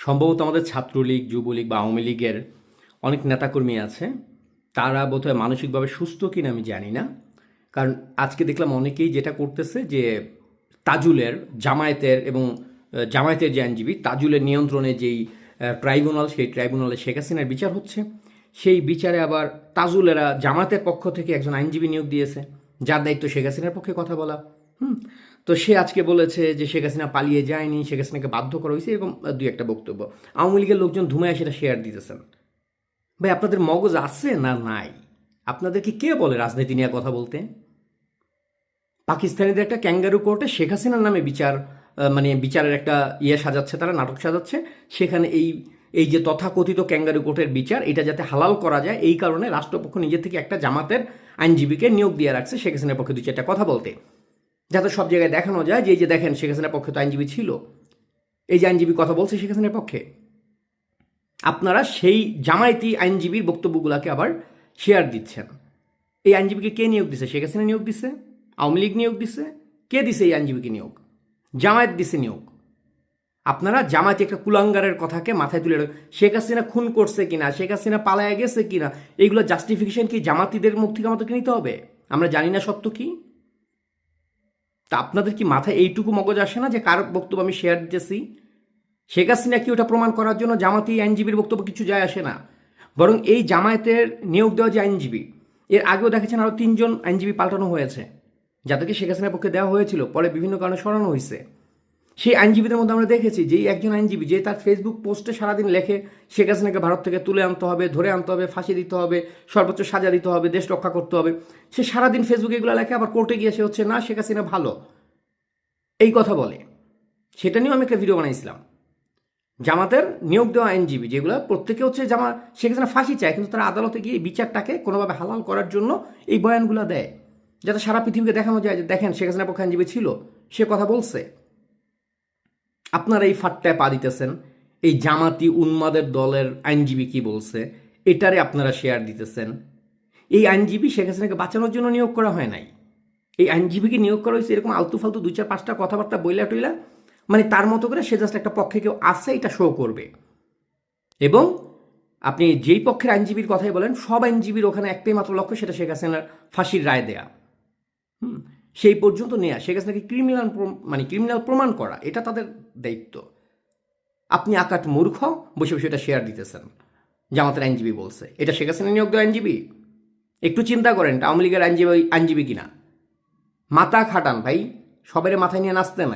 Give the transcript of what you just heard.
সম্ভবত আমাদের ছাত্রলীগ, যুবলীগ বা আওয়ামী লীগের অনেক নেতাকর্মী আছে। তারা বোধহয় মানসিকভাবে সুস্থ কিনা আমি জানি না। কারণ আজকে দেখলাম অনেকেই যেটা করতেছে যে তাজুলের, জামায়াতের এবং জামায়াতের যে আইনজীবী তাজুলের নিয়ন্ত্রণে যেই ট্রাইব্যুনাল, সেই ট্রাইব্যুনালে শেখ হাসিনার বিচার হচ্ছে। সেই বিচারে আবার তাজুলেরা জামায়াতের পক্ষ থেকে একজন আইনজীবী নিয়োগ দিয়েছে, যার দায়িত্ব শেখ হাসিনার পক্ষে কথা বলা। হুম। তো সে আজকে বলেছে যে শেখ হাসিনা পালিয়ে যায়নি, শেখ হাসিনাকে বাধ্য করা হয়েছে, এরকম দুই একটা বক্তব্য। আওয়ামী লীগের লোকজন ধুমায় সেটা শেয়ার দিতেছেন। ভাই, আপনাদের মগজ আছে না নাই? আপনাদেরকে কে বলে রাজনীতি নিয়ে কথা বলতে? পাকিস্তানিদের একটা ক্যাঙ্গারু কোর্টে শেখ হাসিনার নামে বিচার, মানে বিচারের একটা সাজাচ্ছে, তারা নাটক সাজাচ্ছে। সেখানে এই এই যে তথাকথিত ক্যাঙ্গারু কোর্টের বিচার, এটা যাতে হালাল করা যায়, এই কারণে রাষ্ট্রপক্ষ নিজের থেকে একটা জামাতের আইনজীবীকে নিয়োগ দিয়ে রাখছে শেখ হাসিনার পক্ষে দুই চারটা কথা বলতে, যাতে সব জায়গায় দেখানো যায় যে এই যে দেখেন শেখ হাসিনার পক্ষে তো আইনজীবী ছিল, এই যে আইনজীবী কথা বলছে শেখ হাসিনার পক্ষে। আপনারা সেই জামায়াতি আইনজীবীর বক্তব্যগুলোকে আবার শেয়ার দিচ্ছেন। এই আইনজীবীকে কে নিয়োগ দিছে? শেখ হাসিনা নিয়োগ দিছে? আওয়ামী লীগ নিয়োগ দিছে? কে দিছে এই আইনজীবীকে নিয়োগ? জামায়াত দিছে নিয়োগ। আপনারা জামায়াতি একটা কুলাঙ্গারের কথাকে মাথায় তুলে শেখ হাসিনা খুন করছে কিনা, শেখ হাসিনা পালায়া গেছে কিনা, এইগুলো জাস্টিফিকেশন কি জামাতিদের মুখ থেকে আমাদেরকে নিতে হবে? আমরা জানি না সত্য কি? তা আপনাদের কি মাথায় এইটুকু মগজ আসে না যে কার বক্তব্য আমি শেয়ার দিতেছি? শেখ হাসিনা কি ওটা প্রমাণ করার জন্য জামাতি আইনজীবীর বক্তব্য কিছু যায় আসে না। বরং এই জামায়াতের নিয়োগ দেওয়া যে আইনজীবী, এর আগেও দেখেছেন আরও 3জন আইনজীবী পাল্টানো হয়েছে, যাদেরকে শেখ হাসিনার পক্ষে দেওয়া হয়েছিল, পরে বিভিন্ন কারণে সরানো হয়েছে। সেই আইনজীবীদের মধ্যে আমরা দেখেছি যে একজন আইনজীবী যে তার ফেসবুক পোস্টে সারাদিন লেখে শেখ হাসিনাকে ভারত থেকে তুলে আনতে হবে, ধরে আনতে হবে, ফাঁসি দিতে হবে, সর্বোচ্চ সাজা দিতে হবে, দেশ রক্ষা করতে হবে, সে সারাদিন ফেসবুকে এগুলো লেখে, আবার কোর্টে গিয়ে সে হচ্ছে না শেখ হাসিনা ভালো এই কথা বলে। সেটা নিয়েও আমি একটা ভিডিও বানাইছিলাম। জামাতের নিয়োগ দেওয়া আইনজীবী যেগুলো প্রত্যেকে হচ্ছে শেখ হাসিনা ফাঁসি চায়, কিন্তু তারা আদালতে গিয়ে বিচারটাকে কোনোভাবে হালাল করার জন্য এই বয়ানগুলো দেয়, যাতে সারা পৃথিবীকে দেখানো যায় যে দেখেন শেখ হাসিনার পক্ষে আইনজীবী ছিল, সে কথা বলছে। আপনারা এই ফাটটায় পা দিতেছেন। এই জামাতি উন্মাদের দলের আইনজীবী কি বলছে এটারে আপনারা শেয়ার দিতেছেন। এই আইনজীবী শেখ হাসিনাকে বাঁচানোর জন্য নিয়োগ করা হয় নাই। এই আইনজীবীকে নিয়োগ করা হয়েছে এরকম আলতু ফালতু 2-4-5টা কথাবার্তা বইলা টইলা, মানে তার মতো করে সে জাস্ট একটা পক্ষে কেউ আছে এটা শো করবে। এবং আপনি যেই পক্ষের আইনজীবীর কথাই বলেন, সব আইনজীবীর ওখানে একটাই মাত্র লক্ষ্য, সেটা শেখ হাসিনার ফাঁসির রায় দেয়া। সেই পর্যন্ত নেয়া, শেখ হাসিনাকে ক্রিমিনাল প্রমাণ করা, এটা তাদের দায়িত্ব। আপনি আকাট মূর্খ, বসে বসে এটা শেয়ার দিতেছেন। জামাতের আইনজীবী বলছে, এটা শেখ হাসিনা নিয়োগ দেওয়া আইনজীবী? একটু চিন্তা করেন, এটা আওয়ামী লীগের আইনজীবী কিনা। মাথা খাটান ভাই, সবাই মাথায় নিয়ে নাচতে না।